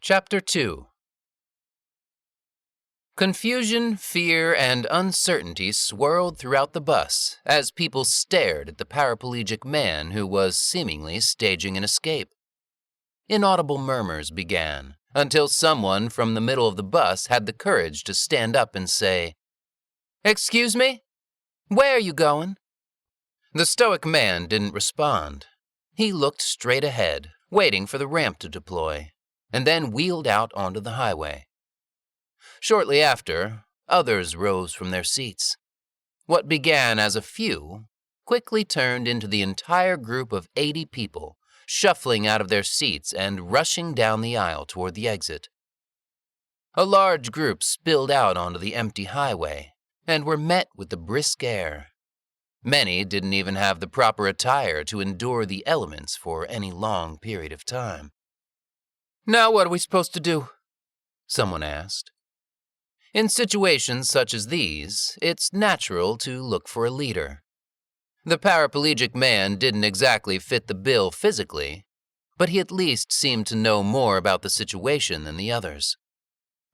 Chapter 2. Confusion, fear, and uncertainty swirled throughout the bus as people stared at the paraplegic man who was seemingly staging an escape. Inaudible murmurs began until someone from the middle of the bus had the courage to stand up and say, "Excuse me? Where are you going?" The stoic man didn't respond. He looked straight ahead, waiting for the ramp to deploy, and then wheeled out onto the highway. Shortly after, others rose from their seats. What began as a few quickly turned into the entire group of 80 people, shuffling out of their seats and rushing down the aisle toward the exit. A large group spilled out onto the empty highway and were met with the brisk air. Many didn't even have the proper attire to endure the elements for any long period of time. "Now what are we supposed to do?" someone asked. In situations such as these, it's natural to look for a leader. The paraplegic man didn't exactly fit the bill physically, but he at least seemed to know more about the situation than the others.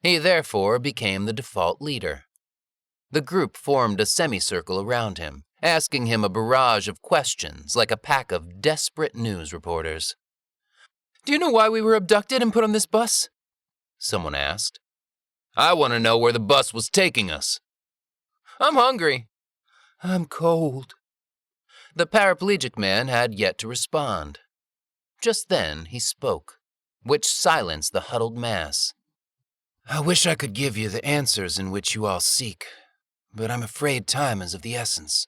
He therefore became the default leader. The group formed a semicircle around him, asking him a barrage of questions like a pack of desperate news reporters. "Do you know why we were abducted and put on this bus?" someone asked. "I want to know where the bus was taking us." "I'm hungry." "I'm cold." The paraplegic man had yet to respond. Just then he spoke, which silenced the huddled mass. "I wish I could give you the answers in which you all seek, but I'm afraid time is of the essence."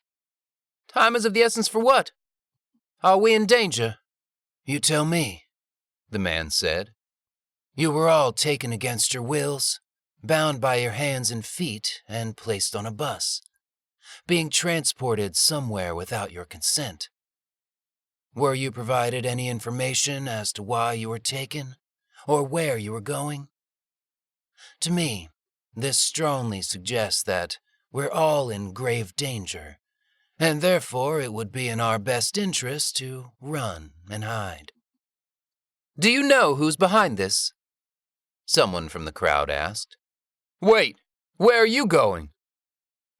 "Time is of the essence for what? Are we in danger?" "You tell me," the man said. "You were all taken against your wills, bound by your hands and feet, and placed on a bus, being transported somewhere without your consent. Were you provided any information as to why you were taken, or where you were going? To me, this strongly suggests that we're all in grave danger, and therefore it would be in our best interest to run and hide." "Do you know who's behind this?" someone from the crowd asked. "Wait, where are you going?"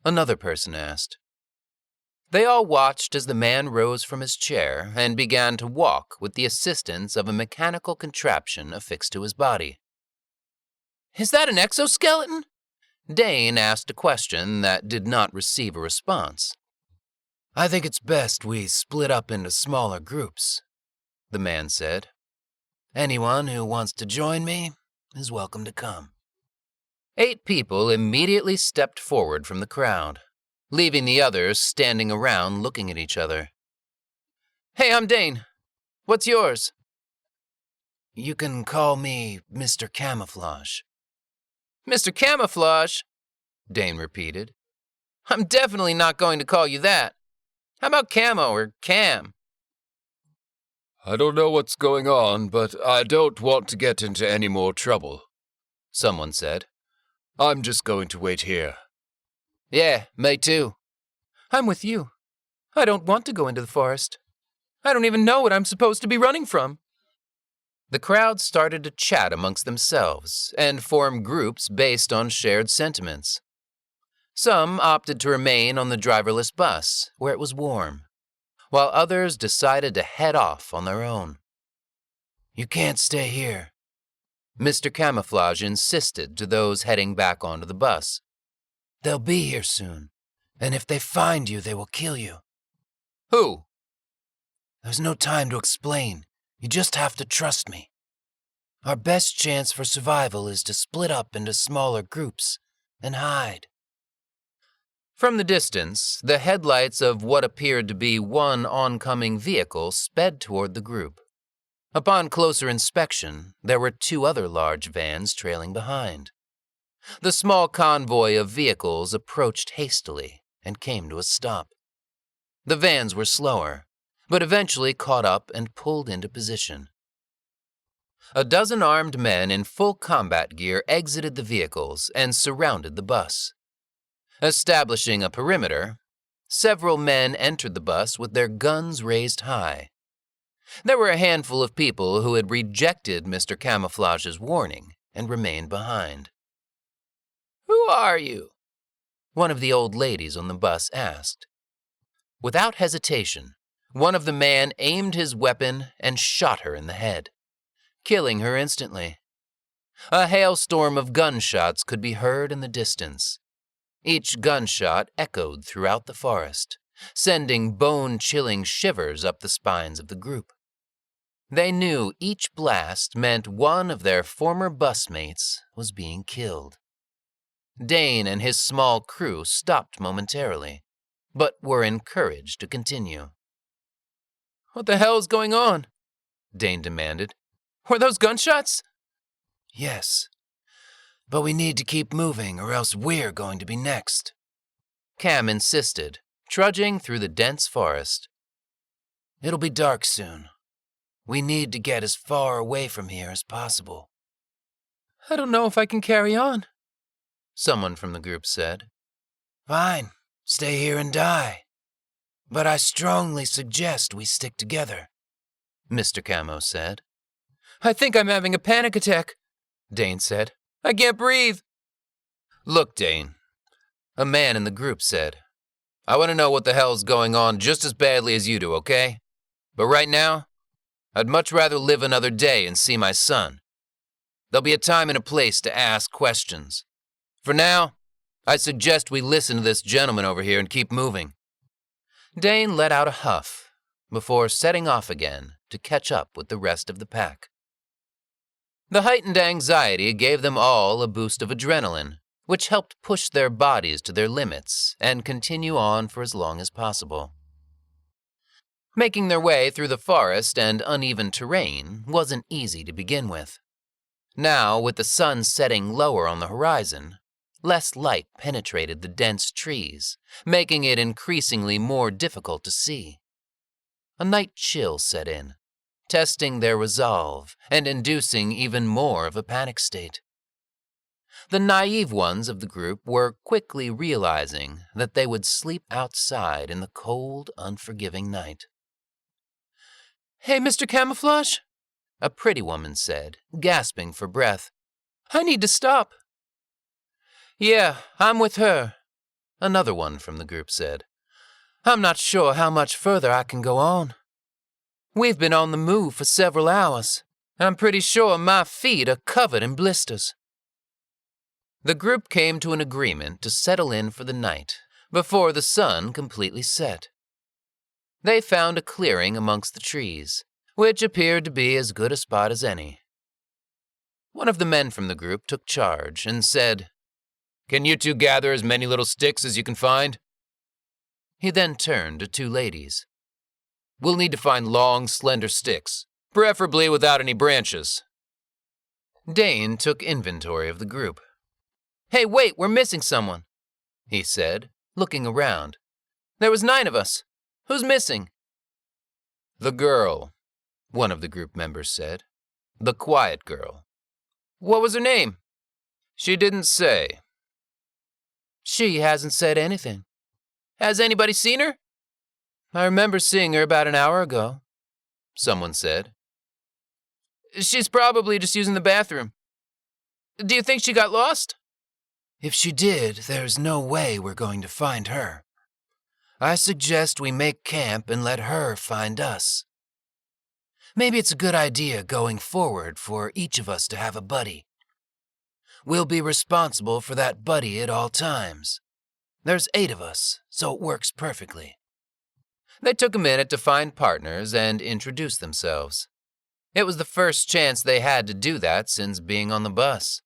another person asked. They all watched as the man rose from his chair and began to walk with the assistance of a mechanical contraption affixed to his body. "Is that an exoskeleton?" Dane asked a question that did not receive a response. "I think it's best we split up into smaller groups," the man said. "Anyone who wants to join me is welcome to come." 8 people immediately stepped forward from the crowd, leaving the others standing around looking at each other. "Hey, I'm Dane. What's yours?" "You can call me Mr. Camouflage." "Mr. Camouflage?" Dane repeated. "I'm definitely not going to call you that. How about Camo or Cam?" "I don't know what's going on, but I don't want to get into any more trouble," someone said. "I'm just going to wait here." "Yeah, me too." "I'm with you. I don't want to go into the forest. I don't even know what I'm supposed to be running from." The crowd started to chat amongst themselves and form groups based on shared sentiments. Some opted to remain on the driverless bus, where it was warm, while others decided to head off on their own. "You can't stay here," Mr. Camouflage insisted to those heading back onto the bus. "They'll be here soon, and if they find you, they will kill you." "Who?" "There's no time to explain. You just have to trust me. Our best chance for survival is to split up into smaller groups and hide." From the distance, the headlights of what appeared to be one oncoming vehicle sped toward the group. Upon closer inspection, there were 2 other large vans trailing behind. The small convoy of vehicles approached hastily and came to a stop. The vans were slower, but eventually caught up and pulled into position. A dozen armed men in full combat gear exited the vehicles and surrounded the bus. Establishing a perimeter, several men entered the bus with their guns raised high. There were a handful of people who had rejected Mr. Camouflage's warning and remained behind. "Who are you?" one of the old ladies on the bus asked. Without hesitation, one of the men aimed his weapon and shot her in the head, killing her instantly. A hailstorm of gunshots could be heard in the distance. Each gunshot echoed throughout the forest, sending bone-chilling shivers up the spines of the group. They knew each blast meant one of their former busmates was being killed. Dane and his small crew stopped momentarily, but were encouraged to continue. "What the hell is going on?" Dane demanded. "Were those gunshots?" "Yes, but we need to keep moving or else we're going to be next," Cam insisted, trudging through the dense forest. "It'll be dark soon. We need to get as far away from here as possible." "I don't know if I can carry on," someone from the group said. "Fine, stay here and die. But I strongly suggest we stick together," Mr. Camo said. "I think I'm having a panic attack," Dane said. "I can't breathe." "Look, Dane," a man in the group said. "I want to know what the hell's going on just as badly as you do, okay? But right now, I'd much rather live another day and see my son. There'll be a time and a place to ask questions. For now, I suggest we listen to this gentleman over here and keep moving." Dane let out a huff before setting off again to catch up with the rest of the pack. The heightened anxiety gave them all a boost of adrenaline, which helped push their bodies to their limits and continue on for as long as possible. Making their way through the forest and uneven terrain wasn't easy to begin with. Now, with the sun setting lower on the horizon, less light penetrated the dense trees, making it increasingly more difficult to see. A night chill set in, testing their resolve and inducing even more of a panic state. The naive ones of the group were quickly realizing that they would sleep outside in the cold, unforgiving night. "Hey, Mr. Camouflage," a pretty woman said, gasping for breath. "I need to stop." "Yeah, I'm with her," another one from the group said. "I'm not sure how much further I can go on. We've been on the move for several hours. I'm pretty sure my feet are covered in blisters." The group came to an agreement to settle in for the night before the sun completely set. They found a clearing amongst the trees, which appeared to be as good a spot as any. One of the men from the group took charge and said, "Can you two gather as many little sticks as you can find?" He then turned to two ladies. "We'll need to find long, slender sticks, preferably without any branches." Dane took inventory of the group. "Hey, wait, we're missing someone," he said, looking around. "There was 9 of us. Who's missing?" "The girl," one of the group members said. "The quiet girl." "What was her name?" "She didn't say." "She hasn't said anything. Has anybody seen her?" "I remember seeing her about an hour ago," someone said. "She's probably just using the bathroom. Do you think she got lost?" "If she did, there's no way we're going to find her. I suggest we make camp and let her find us. Maybe it's a good idea going forward for each of us to have a buddy. We'll be responsible for that buddy at all times. There's 8 of us, so it works perfectly." They took a minute to find partners and introduce themselves. It was the first chance they had to do that since being on the bus.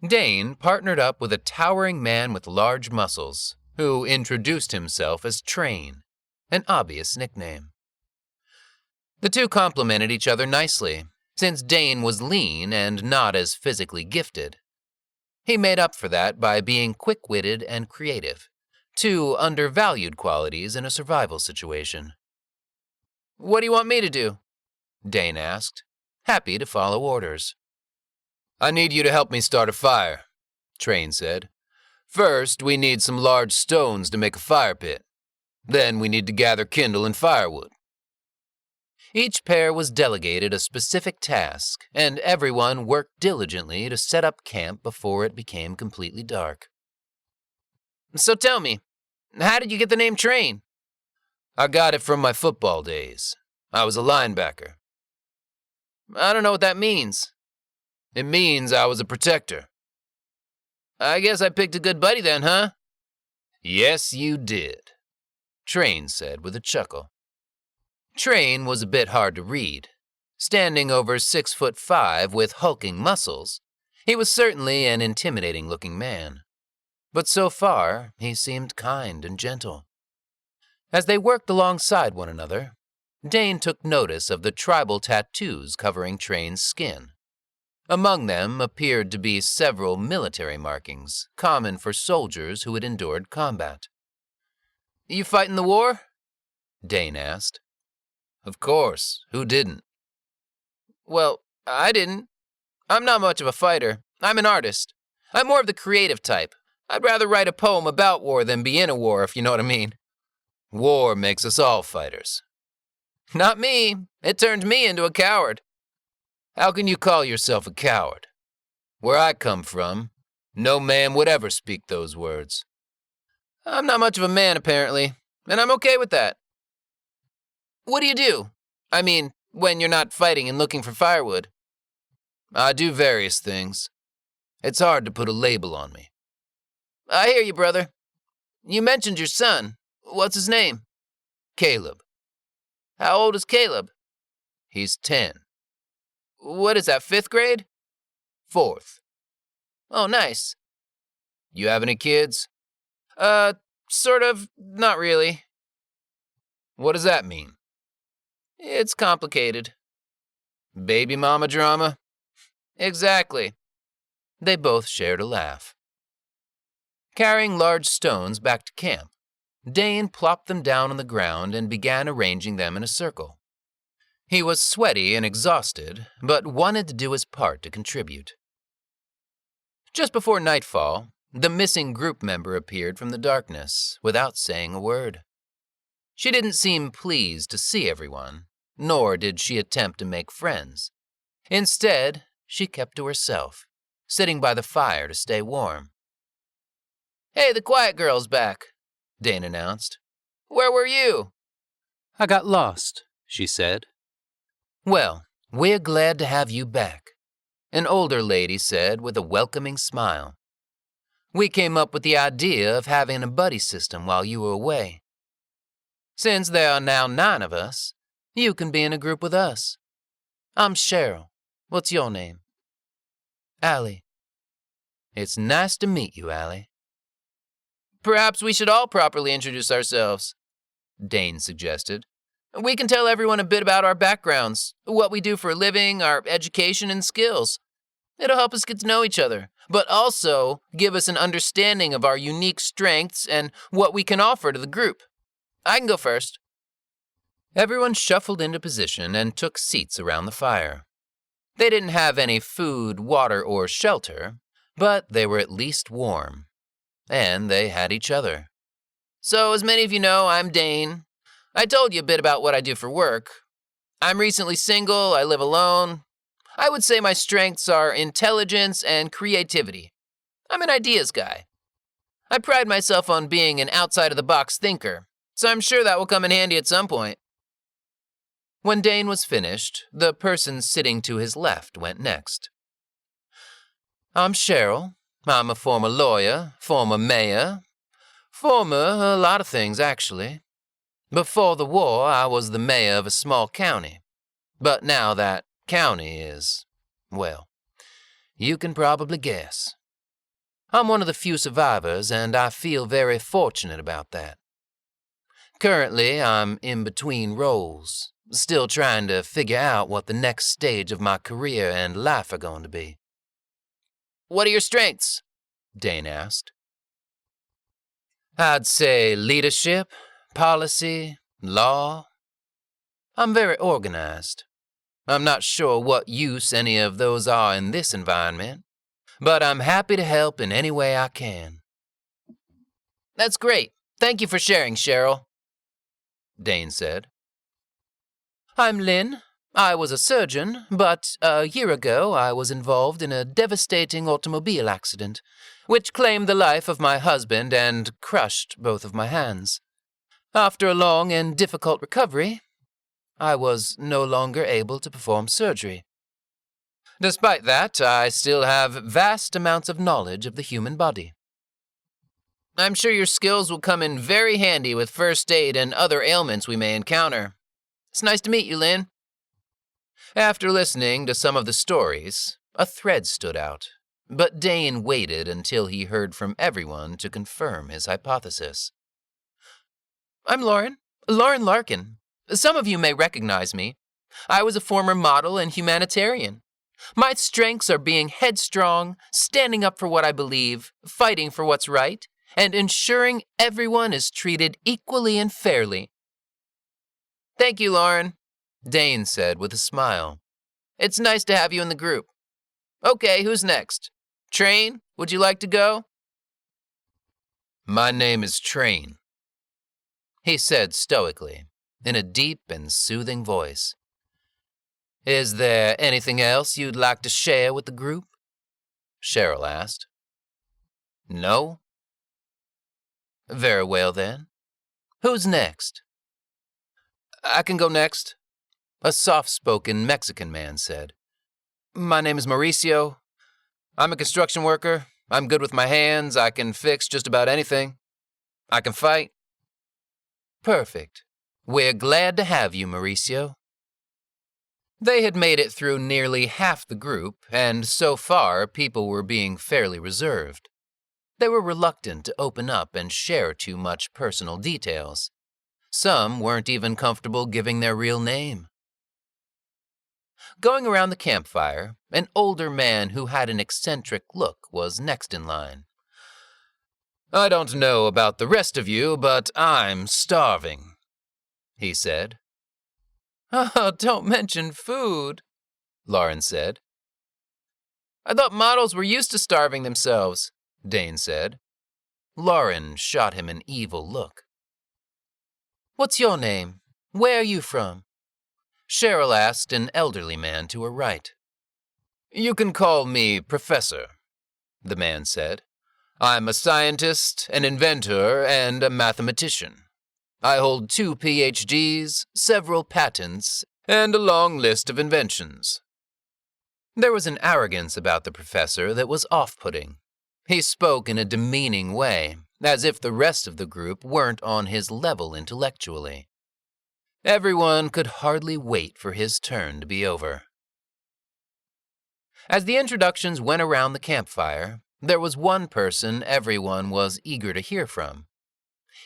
Dane partnered up with a towering man with large muscles, who introduced himself as Train, an obvious nickname. The two complemented each other nicely, since Dane was lean and not as physically gifted. He made up for that by being quick-witted and creative, two undervalued qualities in a survival situation. "What do you want me to do?" Dane asked, happy to follow orders. "I need you to help me start a fire," Train said. "First, we need some large stones to make a fire pit. Then we need to gather kindle and firewood." Each pair was delegated a specific task, and everyone worked diligently to set up camp before it became completely dark. So tell me, how did you get the name Train? I got it from my football days. I was a linebacker. I don't know what that means. It means I was a protector. I guess I picked a good buddy then, huh? Yes, you did, Train said with a chuckle. Train was a bit hard to read. Standing over 6'5" with hulking muscles, he was certainly an intimidating-looking man. But so far, he seemed kind and gentle. As they worked alongside one another, Dane took notice of the tribal tattoos covering Train's skin. Among them appeared to be several military markings, common for soldiers who had endured combat. You fight in the war? Dane asked. Of course, who didn't? Well, I didn't. I'm not much of a fighter. I'm an artist. I'm more of the creative type. I'd rather write a poem about war than be in a war, if you know what I mean. War makes us all fighters. Not me. It turned me into a coward. How can you call yourself a coward? Where I come from, no man would ever speak those words. I'm not much of a man, apparently, and I'm okay with that. What do you do? I mean, when you're not fighting and looking for firewood. I do various things. It's hard to put a label on me. I hear you, brother. You mentioned your son. What's his name? Caleb. How old is Caleb? He's 10. What is that, 5th grade? 4th. Oh, nice. You have any kids? Sort of, not really. What does that mean? It's complicated. Baby mama drama? Exactly. They both shared a laugh. Carrying large stones back to camp, Dane plopped them down on the ground and began arranging them in a circle. He was sweaty and exhausted, but wanted to do his part to contribute. Just before nightfall, the missing group member appeared from the darkness without saying a word. She didn't seem pleased to see everyone, nor did she attempt to make friends. Instead, she kept to herself, sitting by the fire to stay warm. Hey, the quiet girl's back, Dane announced. Where were you? I got lost, she said. Well, we're glad to have you back, an older lady said with a welcoming smile. We came up with the idea of having a buddy system while you were away. Since there are now 9 of us, you can be in a group with us. I'm Cheryl. What's your name? Allie. It's nice to meet you, Allie. Perhaps we should all properly introduce ourselves, Dane suggested. We can tell everyone a bit about our backgrounds, what we do for a living, our education and skills. It'll help us get to know each other, but also give us an understanding of our unique strengths and what we can offer to the group. I can go first. Everyone shuffled into position and took seats around the fire. They didn't have any food, water, or shelter, but they were at least warm. And they had each other. So, as many of you know, I'm Dane. I told you a bit about what I do for work. I'm recently single, I live alone. I would say my strengths are intelligence and creativity. I'm an ideas guy. I pride myself on being an outside-of-the-box thinker, so I'm sure that will come in handy at some point. When Dane was finished, the person sitting to his left went next. I'm Cheryl. I'm a former lawyer, former mayor, former a lot of things, actually. Before the war, I was the mayor of a small county. But now that county is, well, you can probably guess. I'm one of the few survivors, and I feel very fortunate about that. Currently, I'm in between roles, still trying to figure out what the next stage of my career and life are going to be. What are your strengths? Dane asked. I'd say leadership, policy, law. I'm very organized. I'm not sure what use any of those are in this environment, but I'm happy to help in any way I can. That's great. Thank you for sharing, Cheryl, Dane said. I'm Lynn. I was a surgeon, but a year ago I was involved in a devastating automobile accident, which claimed the life of my husband and crushed both of my hands. After a long and difficult recovery, I was no longer able to perform surgery. Despite that, I still have vast amounts of knowledge of the human body. I'm sure your skills will come in very handy with first aid and other ailments we may encounter. It's nice to meet you, Lynn. After listening to some of the stories, a thread stood out, but Dane waited until he heard from everyone to confirm his hypothesis. I'm Lauren Larkin. Some of you may recognize me. I was a former model and humanitarian. My strengths are being headstrong, standing up for what I believe, fighting for what's right, and ensuring everyone is treated equally and fairly. Thank you, Lauren, Dane said with a smile. It's nice to have you in the group. Okay, who's next? Train, would you like to go? My name is Train, he said stoically, in a deep and soothing voice. Is there anything else you'd like to share with the group? Cheryl asked. No? Very well then. Who's next? I can go next, a soft-spoken Mexican man said. My name is Mauricio. I'm a construction worker. I'm good with my hands. I can fix just about anything. I can fight. Perfect. We're glad to have you, Mauricio. They had made it through nearly half the group, and so far people were being fairly reserved. They were reluctant to open up and share too much personal details. Some weren't even comfortable giving their real name. Going around the campfire, an older man who had an eccentric look was next in line. I don't know about the rest of you, but I'm starving, he said. Oh, don't mention food, Lauren said. I thought models were used to starving themselves, Dane said. Lauren shot him an evil look. What's your name? Where are you from? Cheryl asked an elderly man to her right. You can call me Professor, the man said. I'm a scientist, an inventor, and a mathematician. I hold 2 PhDs, several patents, and a long list of inventions. There was an arrogance about the professor that was off-putting. He spoke in a demeaning way, as if the rest of the group weren't on his level intellectually. Everyone could hardly wait for his turn to be over. As the introductions went around the campfire, there was one person everyone was eager to hear from.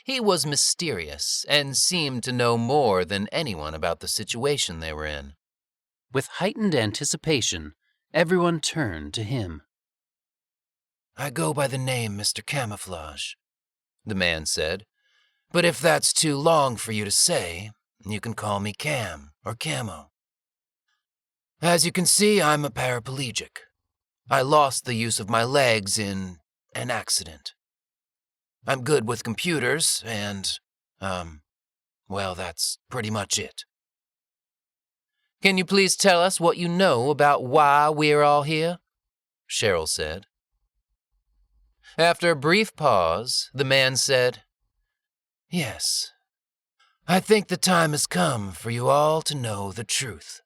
He was mysterious and seemed to know more than anyone about the situation they were in. With heightened anticipation, everyone turned to him. I go by the name Mr. Camouflage, the man said. But if that's too long for you to say, you can call me Cam or Camo. As you can see, I'm a paraplegic. I lost the use of my legs in an accident. I'm good with computers and, well, that's pretty much it. Can you please tell us what you know about why we're all here? Cheryl said. After a brief pause, the man said, Yes. I think the time has come for you all to know the truth.